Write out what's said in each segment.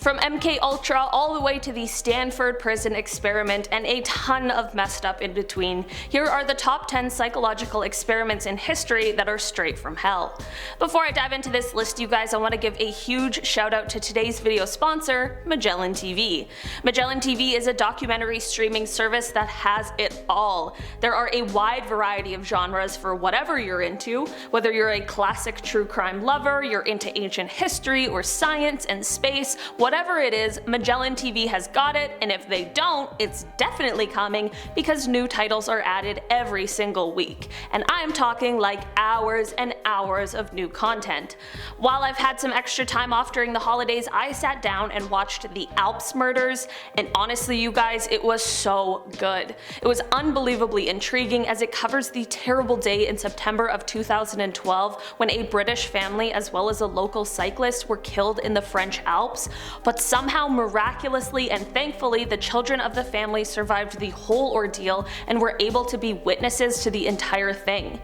From MKUltra all the way to the Stanford prison experiment and a ton of messed up in between, here are the top 10 psychological experiments in history that are straight from hell. Before I dive into this list, you guys, I want to give a huge shout out to today's video sponsor, Magellan TV. Magellan TV is a documentary streaming service that has it all. There are a wide variety of genres for whatever you're into, whether you're a classic true crime lover, you're into ancient history or science and space, whatever it is, Magellan TV has got it, and if they don't, it's definitely coming because new titles are added every single week. And I'm talking like hours and hours of new content. While I've had some extra time off during the holidays, I sat down and watched the Alps murders, and honestly you guys, it was so good. It was unbelievably intriguing as it covers the terrible day in September of 2012 when a British family as well as a local cyclist were killed in the French Alps. But somehow, miraculously and thankfully, the children of the family survived the whole ordeal and were able to be witnesses to the entire thing.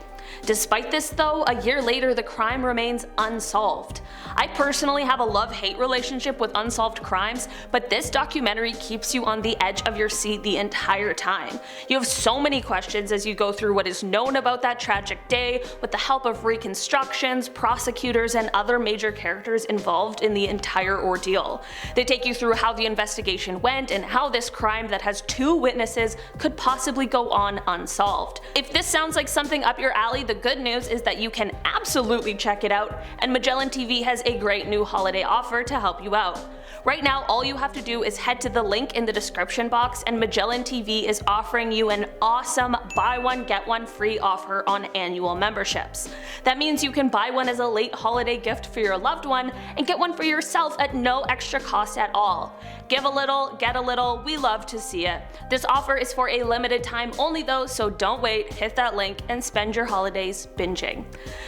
Despite this though, a year later the crime remains unsolved. I personally have a love-hate relationship with unsolved crimes, but this documentary keeps you on the edge of your seat the entire time. You have so many questions as you go through what is known about that tragic day with the help of reconstructions, prosecutors, and other major characters involved in the entire ordeal. They take you through how the investigation went and how this crime that has two witnesses could possibly go on unsolved. If this sounds like something up your alley, the good news is that you can absolutely check it out, and Magellan TV has a great new holiday offer to help you out. Right now, all you have to do is head to the link in the description box, and Magellan TV is offering you an awesome buy one get one free offer on annual memberships. That means you can buy one as a late holiday gift for your loved one and get one for yourself at no extra cost at all. Give a little, get a little, we love to see it. This offer is for a limited time only though, so don't wait, hit that link and spend your holidays binging.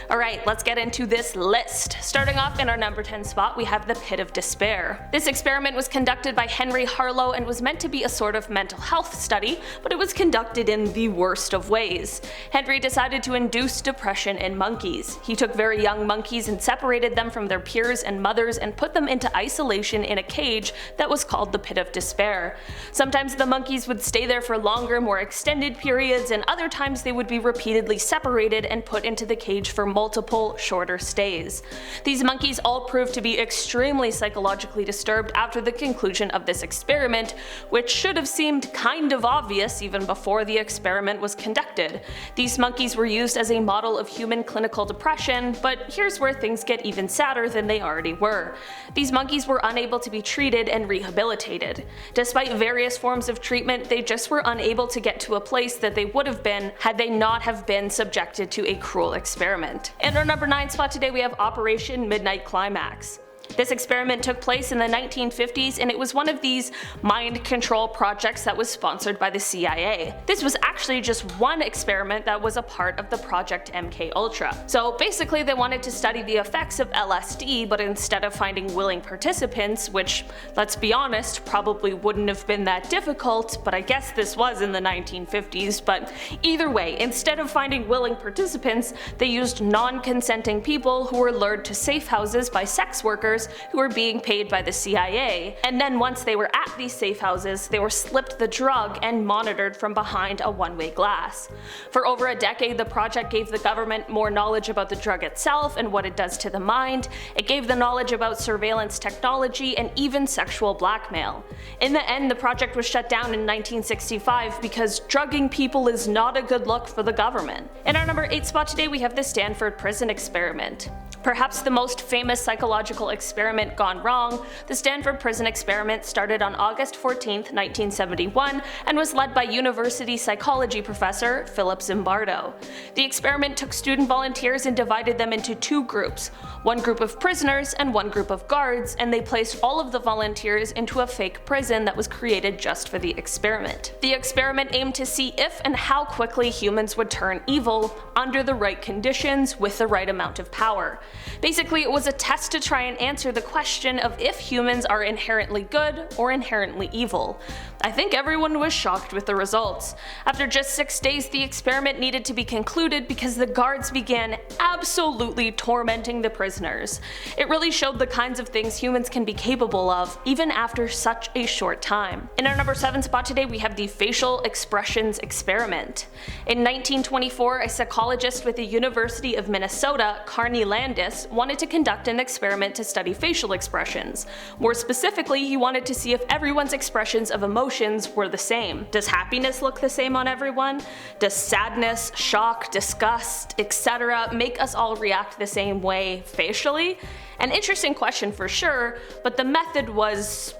Alright, let's get into this list. Starting off in our number 10 spot, we have the Pit of Despair. This experiment was conducted by Henry Harlow and was meant to be a sort of mental health study, but it was conducted in the worst of ways. Henry decided to induce depression in monkeys. He took very young monkeys and separated them from their peers and mothers and put them into isolation in a cage that was called the Pit of Despair. Sometimes the monkeys would stay there for longer, more extended periods, and other times they would be repeatedly separated and put into the cage for multiple, shorter stays. These monkeys all proved to be extremely psychologically disturbed after the conclusion of this experiment, which should have seemed kind of obvious even before the experiment was conducted. These monkeys were used as a model of human clinical depression, but here's where things get even sadder than they already were. These monkeys were unable to be treated and rehabilitated. Despite various forms of treatment, they just were unable to get to a place that they would have been had they not have been subjected to a cruel experiment. In our number 9 spot today we have Operation Midnight Climax. This experiment took place in the 1950s and it was one of these mind control projects that was sponsored by the CIA. This was actually just one experiment that was a part of the Project MKUltra. So basically they wanted to study the effects of LSD, but instead of finding willing participants, which, let's be honest, probably wouldn't have been that difficult, but I guess this was in the 1950s, but either way, instead of finding willing participants, they used non-consenting people who were lured to safe houses by sex workers who were being paid by the CIA, and then once they were at these safe houses, they were slipped the drug and monitored from behind a one-way glass. For over a decade, the project gave the government more knowledge about the drug itself and what it does to the mind. It gave the knowledge about surveillance technology and even sexual blackmail. In the end, the project was shut down in 1965 because drugging people is not a good look for the government. In our number 8 spot today, we have the Stanford prison experiment. Perhaps the most famous psychological experiment gone wrong, the Stanford prison experiment started on August 14, 1971 and was led by university psychology professor Philip Zimbardo. The experiment took student volunteers and divided them into two groups, one group of prisoners and one group of guards, and they placed all of the volunteers into a fake prison that was created just for the experiment. The experiment aimed to see if and how quickly humans would turn evil under the right conditions with the right amount of power. Basically, it was a test to try and answer the question of if humans are inherently good or inherently evil. I think everyone was shocked with the results. After just 6 days, the experiment needed to be concluded because the guards began absolutely tormenting the prisoners. It really showed the kinds of things humans can be capable of, even after such a short time. In our number 7 spot today, we have the facial expressions experiment. In 1924, a psychologist with the University of Minnesota, Carney Landis, wanted to conduct an experiment to study facial expressions. More specifically, he wanted to see if everyone's expressions of emotions were the same. Does happiness look the same on everyone? Does sadness, shock, disgust, etc. make us all react the same way facially? An interesting question for sure, but the method was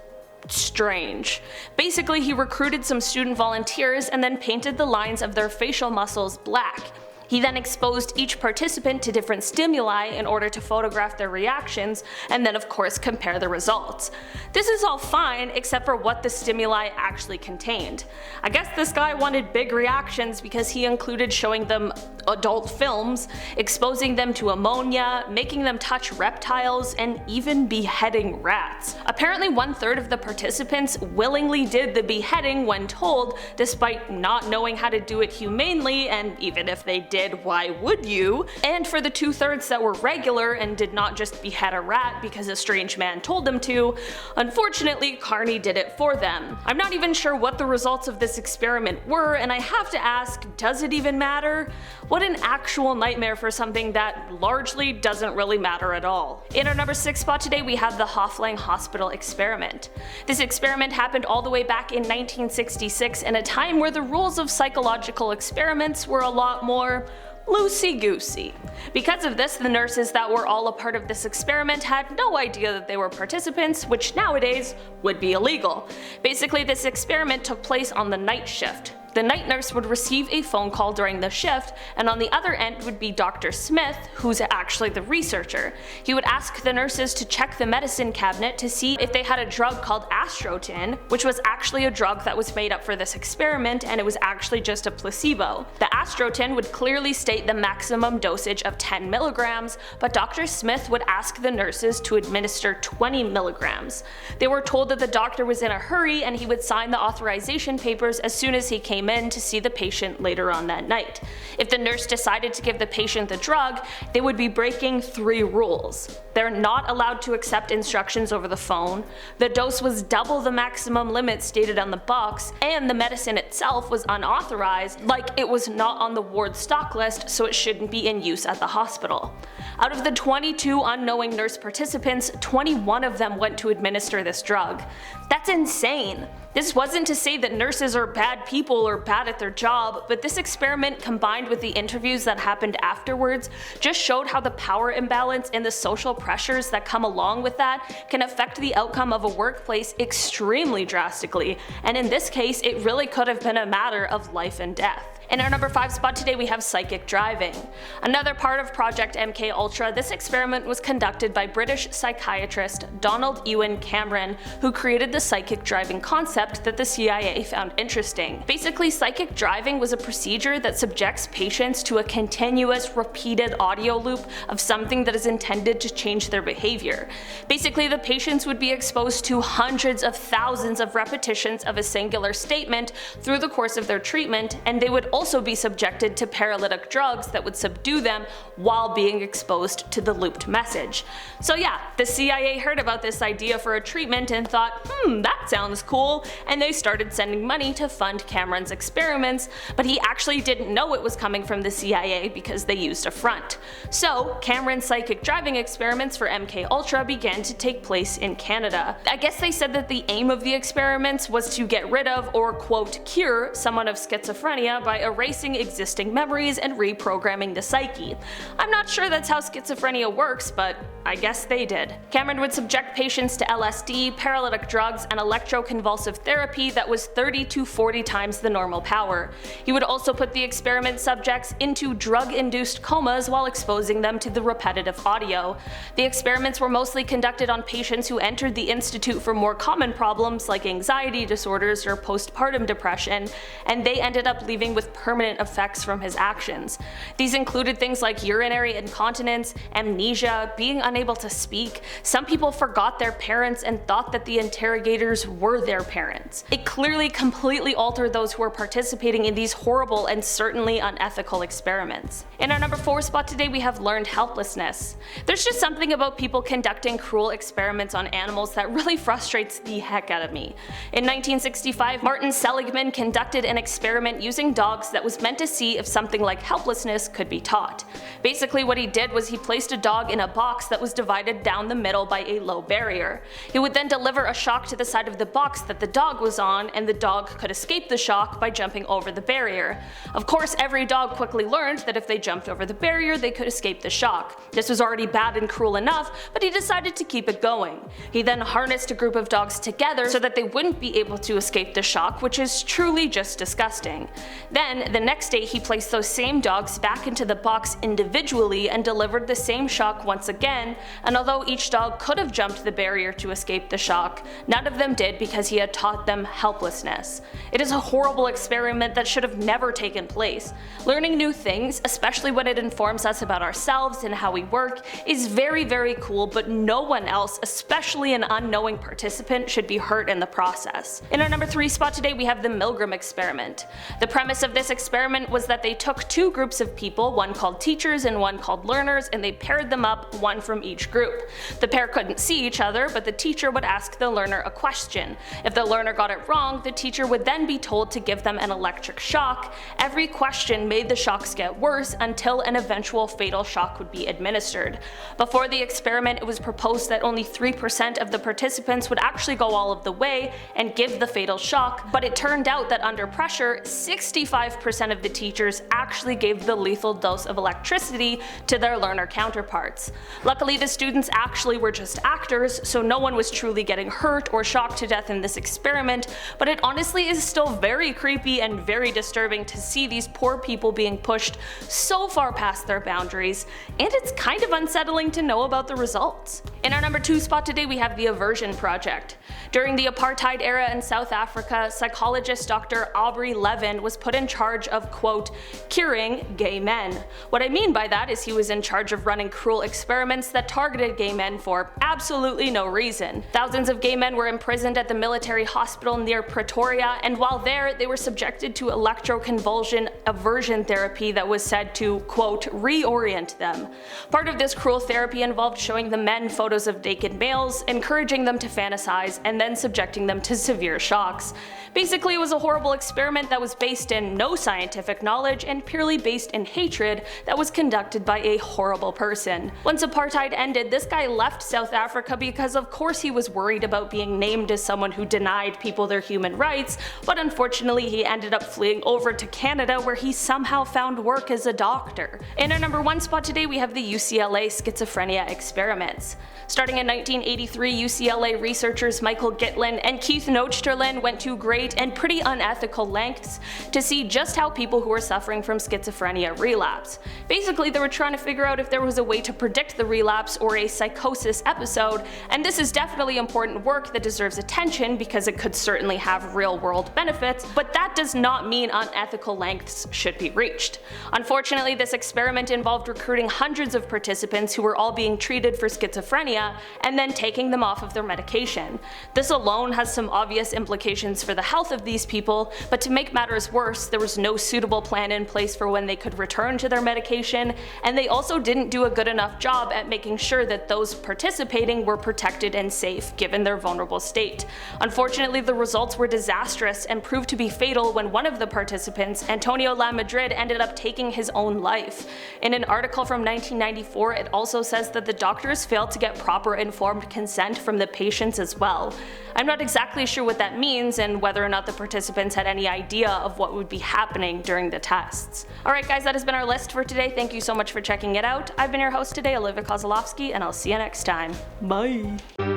strange. Basically, he recruited some student volunteers and then painted the lines of their facial muscles black. He then exposed each participant to different stimuli in order to photograph their reactions, and then of course compare the results. This is all fine except for what the stimuli actually contained. I guess this guy wanted big reactions because he included showing them adult films, exposing them to ammonia, making them touch reptiles, and even beheading rats. Apparently 1/3 of the participants willingly did the beheading when told, despite not knowing how to do it humanely, and even if they did, why would you? And for the 2/3 that were regular and did not just behead a rat because a strange man told them to, unfortunately Carney did it for them. I'm not even sure what the results of this experiment were, and I have to ask, does it even matter? What an actual nightmare for something that largely doesn't really matter at all. In our number 6 spot today, we have the Hofling Hospital Experiment. This experiment happened all the way back in 1966 in a time where the rules of psychological experiments were a lot more loosey-goosey. Because of this, the nurses that were all a part of this experiment had no idea that they were participants, which nowadays would be illegal. Basically, this experiment took place on the night shift. The night nurse would receive a phone call during the shift, and on the other end would be Dr. Smith, who's actually the researcher. He would ask the nurses to check the medicine cabinet to see if they had a drug called astrotin, which was actually a drug that was made up for this experiment, and it was actually just a placebo. The astrotin would clearly state the maximum dosage of 10 milligrams, but Dr. Smith would ask the nurses to administer 20 milligrams. They were told that the doctor was in a hurry and he would sign the authorization papers as soon as he came in to see the patient later on that night. If the nurse decided to give the patient the drug, they would be breaking 3 rules. They're not allowed to accept instructions over the phone, the dose was double the maximum limit stated on the box, and the medicine itself was unauthorized, like it was not on the ward stock list, so it shouldn't be in use at the hospital. Out of the 22 unknowing nurse participants, 21 of them went to administer this drug. That's insane. This wasn't to say that nurses are bad people or bad at their job, but this experiment combined with the interviews that happened afterwards just showed how the power imbalance and the social pressures that come along with that can affect the outcome of a workplace extremely drastically, and in this case it really could have been a matter of life and death. In our number 5 spot today, we have psychic driving. Another part of Project MKUltra, this experiment was conducted by British psychiatrist Donald Ewan Cameron, who created the psychic driving concept that the CIA found interesting. Basically, psychic driving was a procedure that subjects patients to a continuous, repeated audio loop of something that is intended to change their behavior. Basically, the patients would be exposed to hundreds of thousands of repetitions of a singular statement through the course of their treatment, and they would also be subjected to paralytic drugs that would subdue them while being exposed to the looped message. So yeah, the CIA heard about this idea for a treatment and thought, that sounds cool, and they started sending money to fund Cameron's experiments, but he actually didn't know it was coming from the CIA because they used a front. So Cameron's psychic driving experiments for MKUltra began to take place in Canada. I guess they said that the aim of the experiments was to get rid of, or quote, cure someone of schizophrenia by erasing existing memories and reprogramming the psyche. I'm not sure that's how schizophrenia works, but I guess they did. Cameron would subject patients to LSD, paralytic drugs, and electroconvulsive therapy that was 30 to 40 times the normal power. He would also put the experiment subjects into drug-induced comas while exposing them to the repetitive audio. The experiments were mostly conducted on patients who entered the Institute for more common problems like anxiety disorders or postpartum depression, and they ended up leaving with with permanent effects from his actions. These included things like urinary incontinence, amnesia, being unable to speak. Some people forgot their parents and thought that the interrogators were their parents. It clearly completely altered those who were participating in these horrible and certainly unethical experiments. In our number 4 spot today, we have learned helplessness. There's just something about people conducting cruel experiments on animals that really frustrates the heck out of me. In 1965, Martin Seligman conducted an experiment using dogs that was meant to see if something like helplessness could be taught. Basically what he did was he placed a dog in a box that was divided down the middle by a low barrier. He would then deliver a shock to the side of the box that the dog was on, and the dog could escape the shock by jumping over the barrier. Of course, every dog quickly learned that if they jumped over the barrier, they could escape the shock. This was already bad and cruel enough, but he decided to keep it going. He then harnessed a group of dogs together so that they wouldn't be able to escape the shock, which is truly just disgusting. Then, the next day, he placed those same dogs back into the box individually and delivered the same shock once again, and although each dog could have jumped the barrier to escape the shock, none of them did because he had taught them helplessness. It is a horrible experiment that should have never taken place. Learning new things, especially when it informs us about ourselves and how we work, is very, very cool, but no one else, especially an unknowing participant, should be hurt in the process. In our number 3 spot today, we have the Milgram Experiment. The premise of this experiment was that they took 2 groups of people, one called teachers and one called learners, and they paired them up, one from each group. The pair couldn't see each other, but the teacher would ask the learner a question. If the learner got it wrong, the teacher would then be told to give them an electric shock. Every question made the shocks get worse until an eventual fatal shock would be administered. Before the experiment, it was proposed that only 3% of the participants would actually go all of the way and give the fatal shock, but it turned out that under pressure, 65% of the teachers actually gave the lethal dose of electricity to their learner counterparts. Luckily, the students actually were just actors, so no one was truly getting hurt or shocked to death in this experiment, but it honestly is still very creepy and very disturbing to see these poor people being pushed so far past their boundaries, and it's kind of unsettling to know about the results. In our number 2 spot today, we have the Aversion Project. During the apartheid era in South Africa, psychologist Dr. Aubrey Levin was put in charge of, quote, curing gay men. What I mean by that is he was in charge of running cruel experiments that targeted gay men for absolutely no reason. Thousands of gay men were imprisoned at the military hospital near Pretoria, and while there, they were subjected to electroconvulsion aversion therapy that was said to, quote, reorient them. Part of this cruel therapy involved showing the men photos of naked males, encouraging them to fantasize, and then subjecting them to severe shocks. Basically, it was a horrible experiment that was based in no scientific knowledge and purely based in hatred that was conducted by a horrible person. Once apartheid ended, this guy left South Africa because of course he was worried about being named as someone who denied people their human rights, but unfortunately he ended up fleeing over to Canada where he somehow found work as a doctor. In our number 1 spot today, we have the UCLA Schizophrenia experiments. Starting in 1983, UCLA researchers Michael Gitlin and Keith Nochterlin went to great and pretty unethical lengths to see just how people who were suffering from schizophrenia relapse. Basically, they were trying to figure out if there was a way to predict the relapse or a psychosis episode, and this is definitely important work that deserves attention because it could certainly have real-world benefits, but that does not mean unethical lengths should be reached. Unfortunately, this experiment involved recruiting hundreds of participants who were all being treated for schizophrenia and then taking them off of their medication. This alone has some obvious implications for the health of these people, but to make matters worse, there was no suitable plan in place for when they could return to their medication, and they also didn't do a good enough job at making sure that those participating were protected and safe given their vulnerable state. Unfortunately, the results were disastrous and proved to be fatal when one of the participants, Antonio Lamadrid, ended up taking his own life. In an article from 1994, it also says that the doctors failed to get proper informed consent from the patients as well. I'm not exactly sure what that means and whether or not the participants had any idea of what would be happening during the tests. Alright guys, that has been our list for today. Thank you so much for checking it out. I've been your host today, Olivia Kozlowski, and I'll see you next time. Bye!